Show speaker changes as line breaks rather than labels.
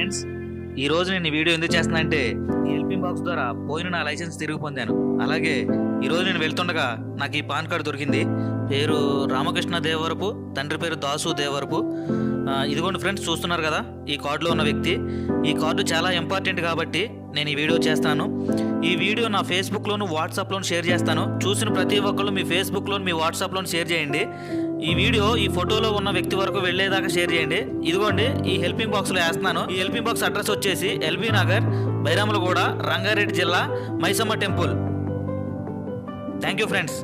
Friends, ఈ రోజు నేను ఈ వీడియో ఎందుకు చేస్తున్నా అంటే ఈ హెల్పింగ్ బాక్స్ ద్వారా పోయిన నా లైసెన్స్ తిరిగి పొందాను. అలాగే ఈరోజు నేను వెళ్తుండగా నాకు ఈ పాన్ కార్డు దొరికింది. పేరు రామకృష్ణ దేవరపు, తండ్రి పేరు దాసు దేవరపు. ఇదిగోండి ఫ్రెండ్స్, చూస్తున్నారు కదా ఈ కార్డులో ఉన్న వ్యక్తి. ఈ కార్డు చాలా ఇంపార్టెంట్ కాబట్టి నేను ఈ వీడియో చేస్తాను. ఈ వీడియో నా ఫేస్బుక్లోను వాట్సాప్లోను షేర్ చేస్తాను. చూసిన ప్రతి ఒక్కళ్ళు మీ ఫేస్బుక్లోను మీ వాట్సాప్లోను షేర్ చేయండి. ఈ వీడియో ఈ ఫోటోలో ఉన్న వ్యక్తి వరకు వెళ్ళేదాకా షేర్ చేయండి. ఇదిగోండి ఈ హెల్పింగ్ బాక్స్లో వేస్తున్నాను. ఈ హెల్పింగ్ బాక్స్ అడ్రస్ వచ్చేసి ఎల్బీ నగర్, బైరాములగూడ, రంగారెడ్డి జిల్లా, Maisamma temple. Thank you friends.